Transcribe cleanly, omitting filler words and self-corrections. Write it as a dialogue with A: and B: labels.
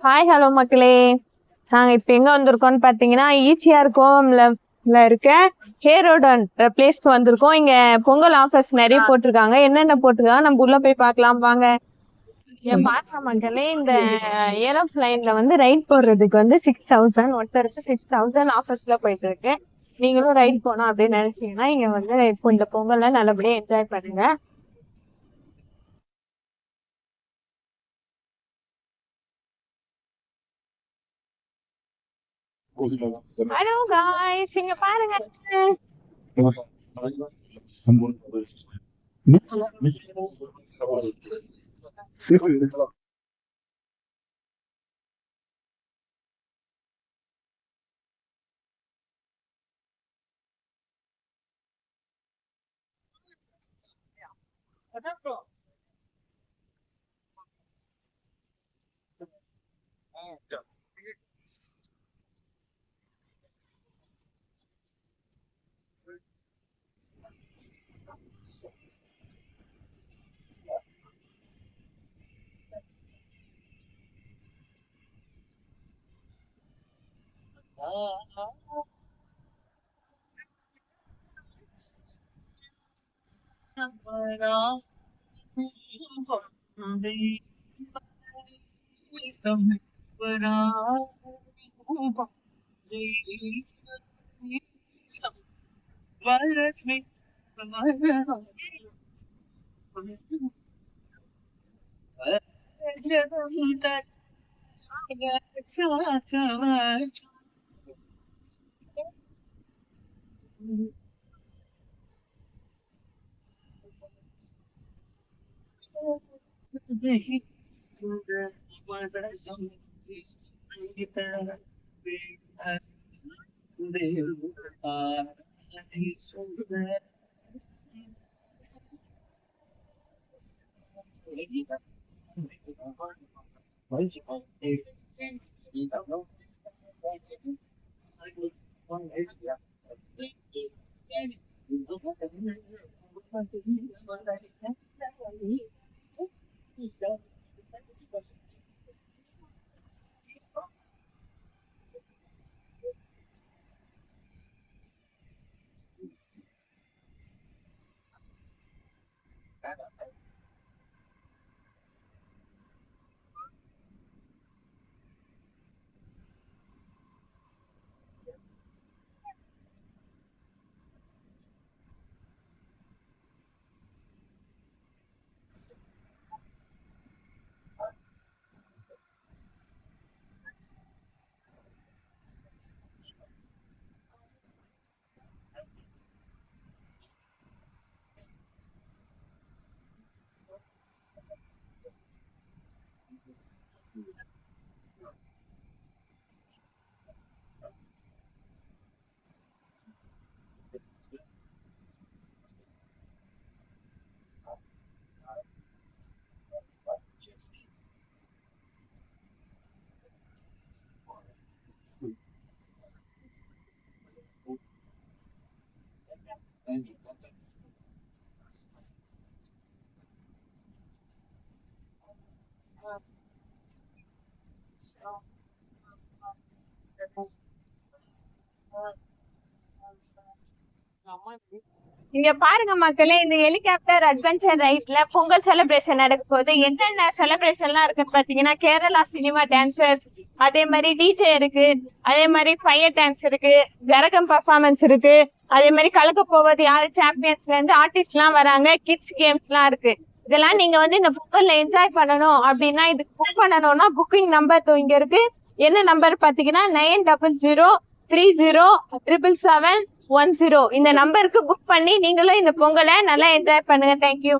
A: Hi hello மக்களே. நாங்க இப்ப எங்க வந்திருக்கோம்னு பாத்தீங்கன்னா ஈசிஆர் கோவம்ல இருக்க ஹேரோடன் பிளேஸ்க்கு வந்திருக்கோம். இங்க பொங்கல் ஆஃபர்ஸ் நிறைய போட்டிருக்காங்க. என்னென்ன போட்டிருக்காங்க நம்ம உள்ள போய் பார்க்கலாம் வாங்க. பாத்தா மக்களே, இந்த ஏரோப்ளைன்ல வந்து ரைட் போடுறதுக்கு வந்து 6000 ஒருத்தருக்கு 6000 ஆஃபர்ஸ்ல போயிட்டு இருக்கு. நீங்களும் ரைட் போனோம் அப்படின்னு நினைச்சீங்கன்னா இங்க வந்து இப்போ இந்த பொங்கலை நல்லபடியா என்ஜாய் பண்ணுங்க. ஹலோ காய்ஸ், இங்க பாருங்க. இங்க பாருங்க மக்களே, இந்த ஹெலிகாப்டர் அட்வென்ச்சர் ரைட்ல பொங்கல் செலிப்ரேஷன் நடக்க போகுது. என்னென்ன செலிப்ரேஷன்லாம் இருக்குன்னு பாத்தீங்கன்னா, கேரளா சினிமா டான்சர்ஸ், அதே மாதிரி டிஜே இருக்கு, அதே மாதிரி ஃபயர் டான்ஸ் இருக்கு, கரகம் பர்ஃபார்மன்ஸ் இருக்கு, அதே மாதிரி கலக்க போவது யாரு சாம்பியன்ஸ்ல இருந்து ஆர்டிஸ்ட் எல்லாம் வராங்க, கிட்ஸ் கேம்ஸ் எல்லாம் இருக்கு. இதெல்லாம் நீங்க வந்து இந்த பொங்கல்ல என்ஜாய் பண்ணணும் அப்படின்னா இதுக்கு புக் பண்ணணும்னா புக்கிங் நம்பர் இங்க இருக்கு. என்ன நம்பர் பாத்தீங்கன்னா 9003077710. இந்த நம்பருக்கு புக் பண்ணி நீங்களும் இந்த பொங்கலை நல்லா என்ஜாய் பண்ணுங்க. தேங்க்யூ.